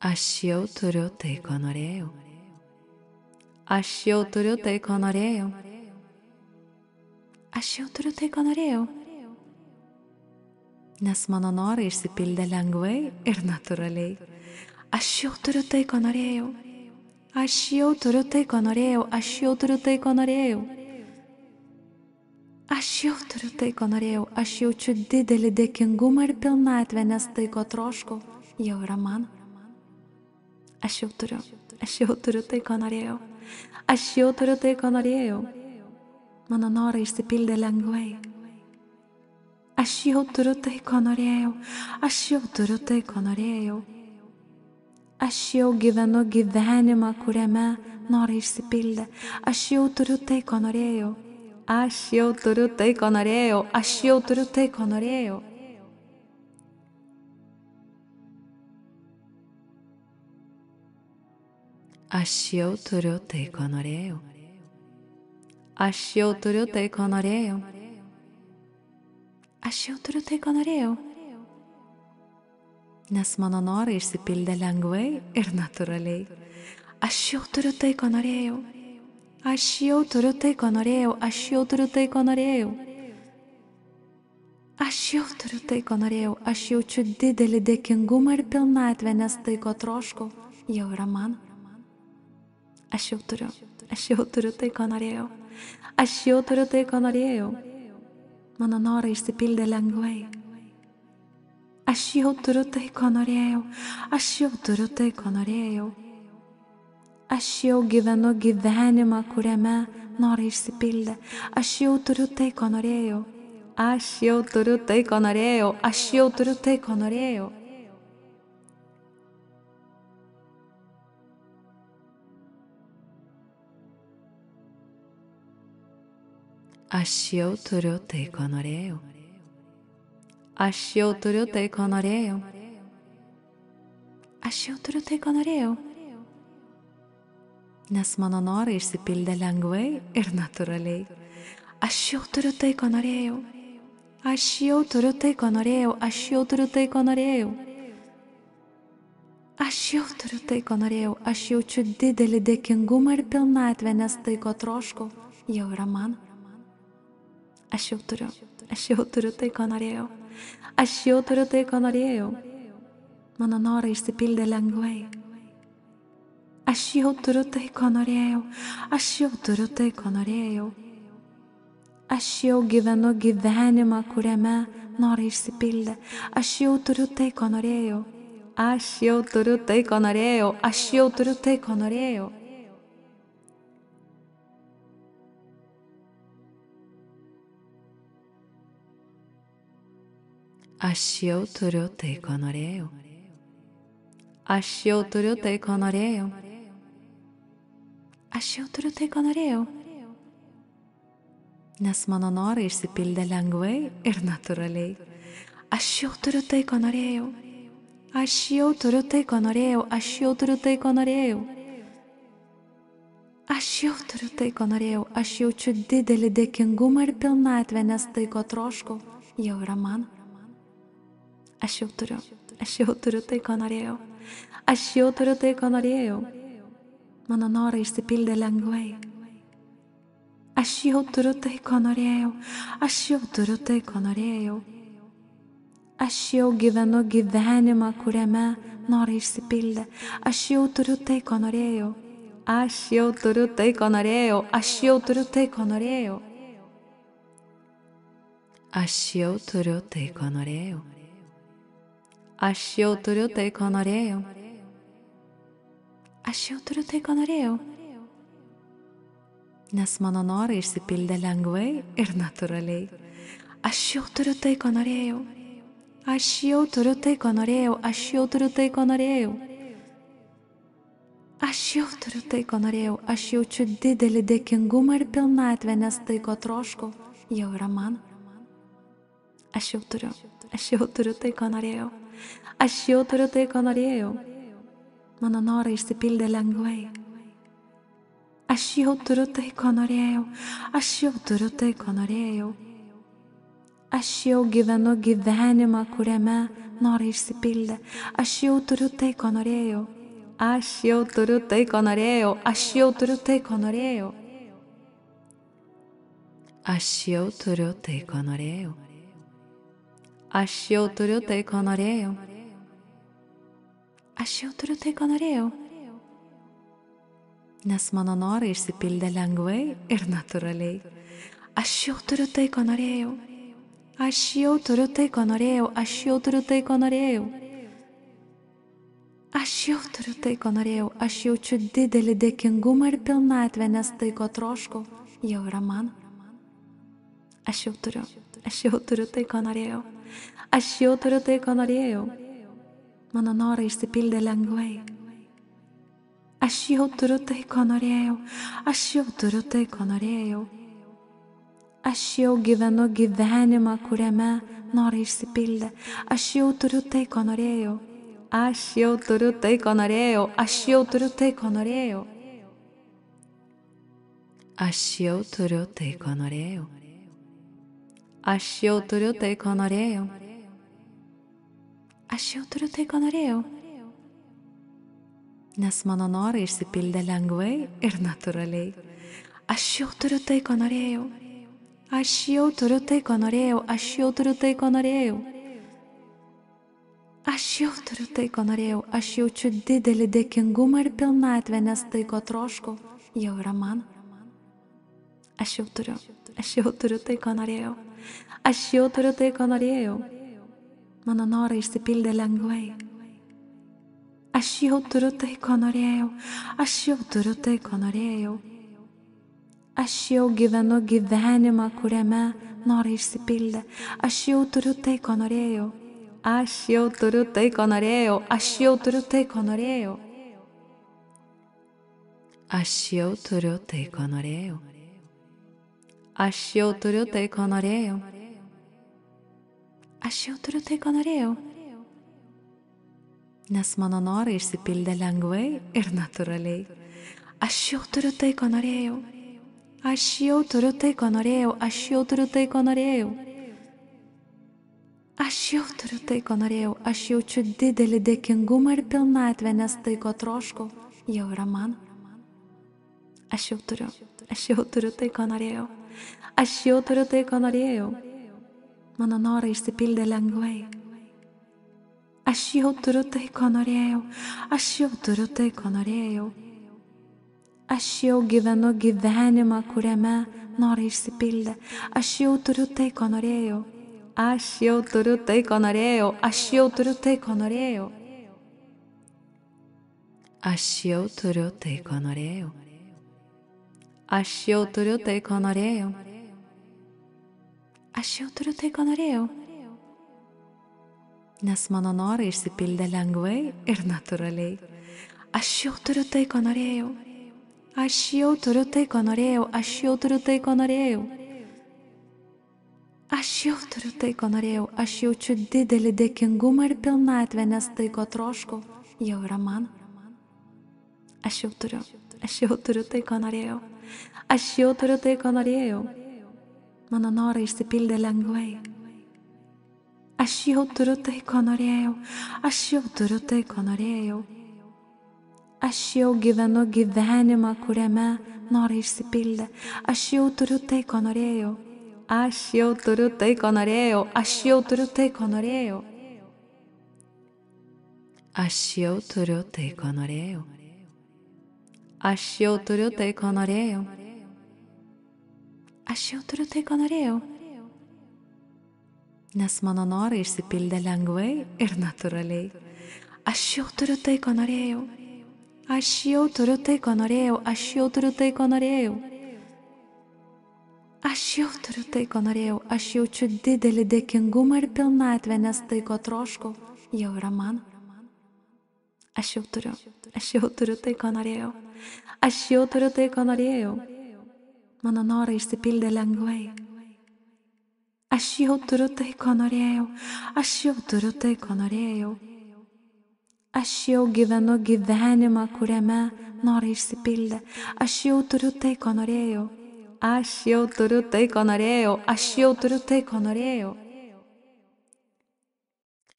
Aš jau turiu tai, ko norėjau. Aš jau turiu tai, ko norėjau. Aš jau turiu tai, ko norėjau. Nes mano norai išsipildė lengvai ir natūraliai. Aš jau turiu tai, ko norėjau. Aš jau turiu tai, ko norėjau. Aš jau turiu tai, ko norėjau. Aš jau turiu tai, ko norėjau. Aš jaučiu didelį dėkingumą ir pilnatvę, nes tai, ko troškau, jau yra mano. Aš jau turiu tai, ko norėjau. Aš jau turiu tai, ko norėjau. Mano norai išsipildė lengvai. Aš jau turiu tai, ko norėjau. Aš jau turiu tai, ko norėjau. Aš jau gyvenu gyvenimą, kuriame norai išsipildė. Aš jau turiu tai, ko norėjau. Aš jau turiu tai, ko norėjau. Aš jau turiu tai, ko norėjau. Aš jau turiu tai, ko norėjau. Aš jau turiu tai, ko norėjau. Aš jau turiu tai, ko norėjau. Nes mano norai išsipildė lengvai ir natūraliai. Aš jau turiu tai, ko norėjau. Aš jau turiu tai, ko norėjau. Aš jau turiu tai, ko norėjau. Aš jau turiu tai, ko norėjau. Aš jaučiu didelį dėkingumą ir pilnatvę, nes tai, ko troškau, jau yra mano. Aš jau turiu tai, ko norėjau. Aš jau turiu tai, ko norėjau. Mano norai išsipildė lengvai. Aš jau turiu tai, ko norėjau. Aš jau turiu tai, ko norėjau. Aš jau gyvenu gyvenimą, kuriame norai išsipildė. Aš jau turiu tai, ko norėjau. Aš jau turiu tai, ko norėjau. Aš jau turiu tai, ko norėjau. Aš jau turiu tai, ko norėjau. Aš jau turiu tai, ko norėjau. Aš jau turiu tai, ko norėjau. Nes mano norai išsipildė lengvai ir natūraliai. Aš jau turiu tai, ko norėjau. Aš jau turiu tai, ko norėjau. Aš jau turiu tai, ko norėjau. Aš jau turiu tai, ko norėjau. Aš jaučiu didelį dėkingumą ir pilnatvę, nes tai, ko troškau, jau yra mano. Aš jau turiu tai, ko norėjau. Aš jau turiu tai, ko norėjau. Mano norai išsipildė lengvai. Aš jau turiu tai, ko norėjau. Aš jau turiu tai, ko norėjau. Aš jau gyvenu gyvenimą, kuriame norai išsipildė. Aš jau turiu tai, ko norėjau. Aš jau turiu tai, ko norėjau. Aš jau turiu tai, ko norėjau. Aš jau turiu tai, ko norėjau. Aš jau turiu tai, ko norėjau. Aš jau turiu tai, ko norėjau. Nes mano norai išsipildė lengvai ir natūraliai. Aš jau turiu tai, ko norėjau. Aš jau turiu tai, ko norėjau. Aš jau turiu tai, ko norėjau. Aš jau turiu tai, ko norėjau. Aš jaučiu didelį dėkingumą ir pilnatvę, nes tai, ko troškau, jau yra mano. Aš jau turiu tai, ko norėjau. Aš jau turiu tai, ko norėjau. Mano norai išsipildė lengvai. Aš jau turiu tai, ko norėjau. Aš jau turiu tai, ko norėjau. Aš jau gyvenu gyvenimą, kuriame norai išsipildė. Aš jau turiu tai, ko norėjau. Aš jau turiu tai, ko norėjau. Aš jau turiu tai, ko norėjau. Aš jau turiu tai, ko norėjau. Aš jau turiu tai, ko norėjau. Aš jau turiu tai, ko norėjau. Nes mano norai išsipildė lengvai ir natūraliai. Aš jau turiu tai, ko norėjau. Aš jau turiu tai, ko norėjau. Aš jau turiu tai, ko norėjau. Aš jau turiu tai, ko norėjau. Aš jaučiu didelį dėkingumą ir pilnatvę, nes tai, ko troškau, jau yra mano. Aš jau turiu tai, ko norėjau. Aš jau turiu tai, ko norėjau. Mano norai išsipildė lengvai. Aš jau turiu tai, ko norėjau. Aš jau turiu tai, ko norėjau. Aš jau gyvenu gyvenimą, kuriame norai išsipildė. Aš jau turiu tai, ko norėjau. Aš jau turiu tai, ko norėjau. Aš jau turiu tai, ko norėjau. Aš jau turiu tai, ko norėjau. Aš jau turiu tai, ko norėjau. Aš jau turiu tai, ko norėjau. Nes mano norai išsipildė lengvai ir natūraliai. Aš jau turiu tai, ko norėjau. Aš jau turiu tai, ko norėjau. Aš jau turiu tai, ko norėjau. Aš jau turiu tai, ko norėjau. Aš jaučiu didelį dėkingumą ir pilnatvę, nes tai, ko troškau, jau yra mano. Aš jau turiu tai, ko norėjau. Aš jau turiu tai, ko norėjau. Mano norai išsipildė lengvai. Aš jau turiu tai, ko norėjau. Aš jau turiu tai, ko norėjau. Aš jau gyvenu gyvenimą, kuriame norai išsipildė. Aš jau turiu tai, ko norėjau. Aš jau turiu tai, ko norėjau. Aš jau turiu tai, ko norėjau. Aš jau turiu tai, ko norėjau. Aš jau turiu tai, ko norėjau. Aš jau turiu tai, ko norėjau. Nes mano norai išsipildė lengvai ir natūraliai. Aš jau turiu tai, ko norėjau. Aš jau turiu tai, ko norėjau. Aš jau turiu tai, ko norėjau. Aš jau turiu tai, ko norėjau. Aš jaučiu didelį dėkingumą ir pilnatvę, nes tai, ko troškau, jau yra mano. Aš jau turiu tai, ko norėjau. Aš jau turiu tai, ko norėjau. Mano norai išsipildė lengvai. Aš jau turiu tai, ko norėjau. Aš jau turiu tai, ko norėjau. Aš jau gyvenu gyvenimą, kuriame norai išsipildė. Aš jau turiu tai, ko norėjau. Aš jau turiu tai, ko norėjau. Aš jau turiu tai, ko norėjau. Aš jau turiu tai, ko norėjau. Aš jau turiu tai, ko norėjau. Aš jau turiu tai, ko norėjau. Nes mano norai išsipildė lengvai ir natūraliai. Aš jau turiu tai, ko norėjau. Aš jau turiu tai, ko norėjau. Aš jau turiu tai, ko norėjau. Aš jau turiu tai, ko norėjau. Aš jaučiu didelį dėkingumą ir pilnatvę, nes tai, ko troškau, jau yra mano. Aš jau turiu tai, ko norėjau. Aš jau turiu tai, ko norėjau. Mano norai išsipildė lengvai. Aš jau turiu tai, ko norėjau. Aš jau turiu tai, ko norėjau. Aš jau gyvenu gyvenimą, kuriame norai išsipildė. Aš jau turiu tai, ko norėjau. Aš jau turiu tai, ko norėjau. Aš jau turiu tai, ko norėjau. Aš jau turiu tai, ko norėjau. Aš jau turiu tai, ko norėjau. Aš jau turiu tai, ko norėjau. Nes mano norai išsipildė lengvai ir natūraliai. Aš jau turiu tai, ko norėjau. Aš jau turiu tai, ko norėjau. Aš jau turiu tai, ko norėjau. Aš jau turiu tai, ko norėjau. Aš jaučiu didelį dėkingumą ir pilnatvę, nes tai, ko troškau, jau yra mano. Aš jau turiu tai, ko norėjau. Aš jau turiu tai, ko norėjau. Mano norai išsipildė lengvai. Aš jau turiu tai, ko norėjau. Aš jau turiu tai, ko norėjau. Aš jau gyvenu gyvenimą, kuriame norai išsipildė. Aš jau turiu tai, ko norėjau. Aš jau turiu tai, ko norėjau. Aš jau turiu tai, ko norėjau. Aš jau turiu tai, ko norėjau. Aš jau turiu tai, ko norėjau. Aš jau turiu tai, ko norėjau. Nes mano norai išsipildė lengvai ir natūraliai. Aš jau turiu tai, ko norėjau. Aš jau turiu tai, ko norėjau. Aš jau turiu tai, ko norėjau. Aš jau turiu tai, ko norėjau. Aš jaučiu didelį dėkingumą ir pilnatvę, nes tai, ko troškau, jau yra mano. Aš jau turiu tai, ko norėjau. Aš jau turiu tai, ko norėjau. Mano norai išsipildė lengvai. Aš jau turiu tai, ko norėjau. Aš jau turiu tai, ko norėjau. Aš jau gyvenu gyvenimą, kuriame norai išsipildė. Aš jau turiu tai, ko norėjau. Aš jau turiu tai, ko norėjau. Aš jau turiu tai, ko norėjau.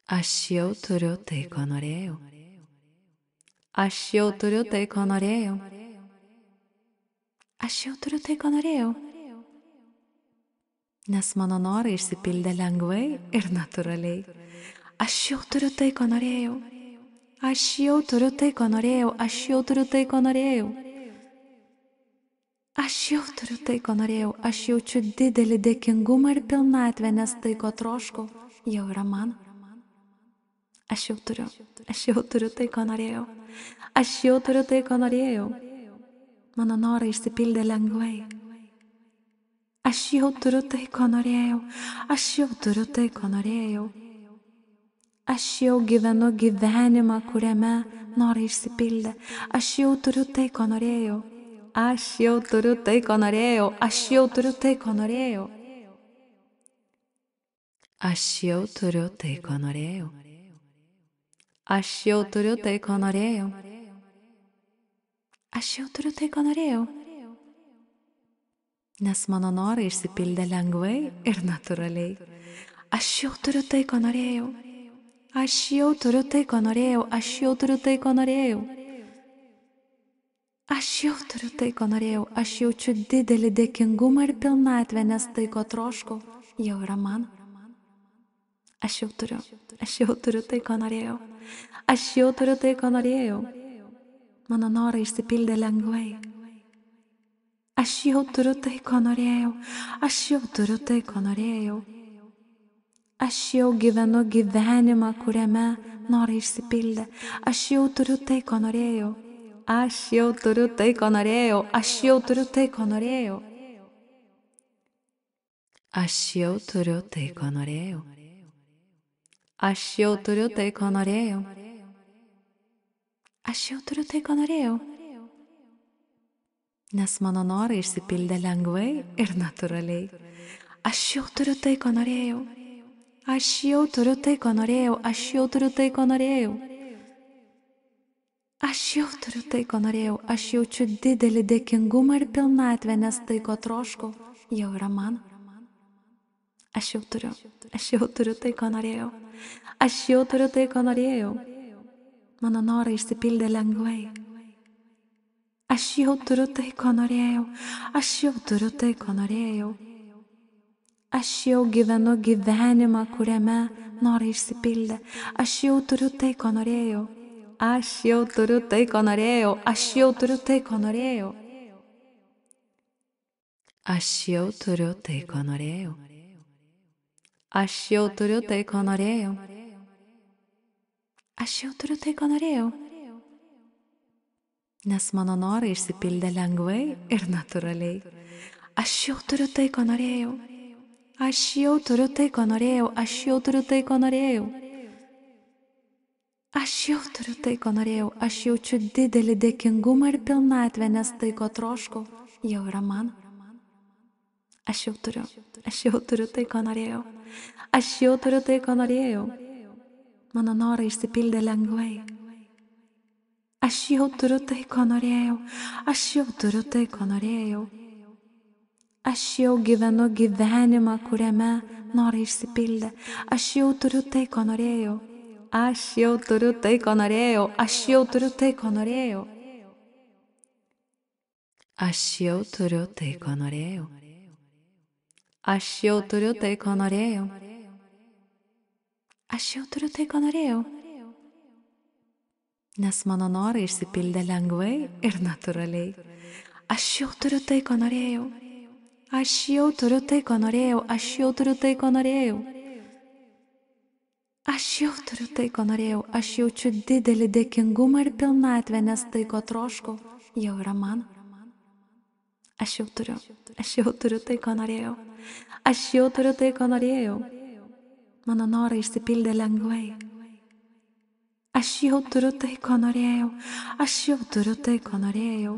Aš jau turiu tai, ko norėjau. Aš jau turiu tai, ko norėjau. Aš jau turiu tai, ko norėjau. Nes mano norai išsipildė lengvai ir natūraliai. Aš jau turiu tai, ko norėjau. Aš jau turiu tai, ko norėjau. Aš jau turiu tai, ko norėjau. Aš jau turiu tai, ko norėjau. Aš jaučiu didelį dėkingumą ir pilnatvę, nes tai, ko troškau, jau yra mano. Aš jau turiu tai, ko norėjau. Aš jau turiu tai, ko norėjau. Mano norai išsipildė lengvai. Aš jau turiu tai, ko norėjau. Aš jau turiu tai, ko norėjau. Aš jau gyvenu gyvenimą, kuriame norai išsipildė. Aš jau turiu tai, ko norėjau. Aš jau turiu tai, ko norėjau. Aš jau turiu tai, ko norėjau. Aš jau turiu tai, ko norėjau. Aš jau turiu tai, ko norėjau. Aš jau turiu tai, ko norėjau. Nes mano norai išsipildė lengvai ir natūraliai. Aš jau turiu tai, ko norėjau. Aš jau turiu tai, ko norėjau. Aš jau turiu tai, ko norėjau. Aš jau turiu tai, ko norėjau. Aš jaučiu didelį dėkingumą ir pilnatvę, nes tai, ko troškau, jau yra mano. Aš jau turiu tai, ko norėjau. Aš jau turiu tai, ko norėjau. Mano norai išsipildė lengvai. Aš jau turiu tai, ko norėjau. Aš jau turiu tai, ko norėjau. Aš jau gyvenu gyvenimą, kuriame norai išsipildė. Aš jau turiu tai, ko norėjau. Aš jau turiu tai, ko norėjau. Aš jau turiu tai, ko norėjau. Aš jau turiu tai, ko norėjau. Aš jau turiu tai, ko norėjau. Aš jau turiu tai, ko norėjau. Nes mano norai išsipildė lengvai ir natūraliai. Aš jau turiu tai, ko norėjau. Aš jau turiu tai, ko norėjau. Aš jau turiu tai, ko norėjau. Aš jau turiu tai, ko norėjau. Aš jaučiu didelį dėkingumą ir pilnatvę, nes tai, ko troškau, jau yra mano. Aš jau turiu tai, ko norėjau. Aš jau turiu tai, ko norėjau. Mano norai išsipildė lengvai. Aš jau turiu tai, ko norėjau. Aš jau turiu tai, ko norėjau. Aš jau gyvenu gyvenimą, kuriame norai išsipildė. Aš jau turiu tai, ko norėjau. Aš jau turiu tai, ko norėjau. Aš jau turiu tai, ko norėjau. Aš jau turiu tai, ko norėjau. Aš jau turiu tai, ko norėjau. Aš jau turiu tai, ko norėjau. Nes mano norai išsipildė lengvai ir natūraliai. Aš jau turiu tai, ko norėjau. Aš jau turiu tai, ko norėjau. Aš jau turiu tai, ko norėjau. Aš jau turiu tai, ko norėjau. Aš jaučiu didelį dėkingumą ir pilnatvę, nes tai, ko troškau, jau yra mano. Aš jau turiu tai, ko norėjau. Aš jau turiu tai, ko norėjau. Mano norai išsipildė lengvai. Aš jau turiu tai, ko norėjau. Aš jau turiu tai, ko norėjau. Aš jau gyvenu gyvenimą, kuriame norai išsipildė. Aš jau turiu tai, ko norėjau. Aš jau turiu tai, ko norėjau. Aš jau turiu tai, ko norėjau. Aš jau turiu tai, ko norėjau. Aš jau turiu tai, ko norėjau. Aš jau turiu tai, ko norėjau. Nes mano norai išsipildė lengvai ir natūraliai. Aš jau turiu tai, ko norėjau. Aš jau turiu tai, ko norėjau. Aš jau turiu tai, ko norėjau. Aš jau turiu tai, ko norėjau. Aš jaučiu didelį dėkingumą ir pilnatvę, nes tai, ko troškau, jau yra mano. Aš jau turiu tai, ko norėjau. Aš jau turiu tai, ko norėjau. Mano norai išsipildė lengvai. Aš jau turiu tai, ko norėjau. Aš jau turiu tai, ko norėjau.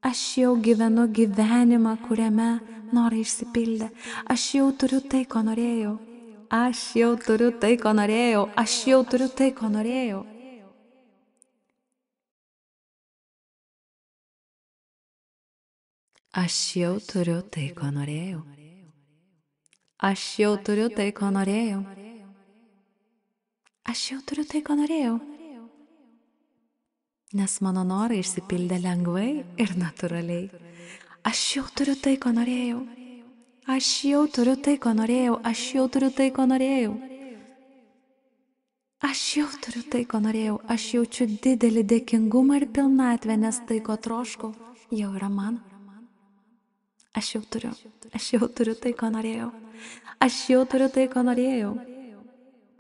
Aš jau gyvenu gyvenimą, kuriame norai išsipildė. Aš jau turiu tai, ko norėjau. Aš jau turiu tai, ko norėjau. Aš jau turiu tai, ko norėjau. Aš jau turiu tai, ko norėjau. Aš jau turiu tai, ko norėjau. Aš jau turiu tai, ko norėjau. Nes mano norai išsipildė lengvai ir natūraliai. Aš jau turiu tai, ko norėjau. Aš jau turiu tai, ko norėjau. Aš jau turiu tai, ko norėjau. Aš jau turiu tai, ko norėjau. Aš jaučiu didelį dėkingumą ir pilnatvę, nes tai, ko troškau, jau yra mano. Aš jau turiu tai, ko norėjau. Aš jau turiu tai, ko norėjau.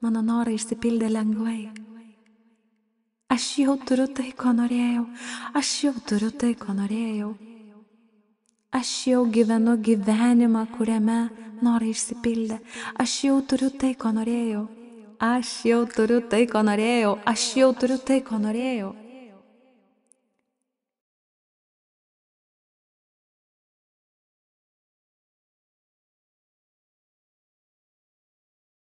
Mano norai išsipildė lengvai. Aš jau turiu tai, ko norėjau. Aš jau turiu tai, ko norėjau. Aš jau gyvenu gyvenimą, kuriame norai išsipildė. Aš jau turiu tai, ko norėjau. Aš jau turiu tai, ko norėjau. Aš jau turiu tai, ko norėjau.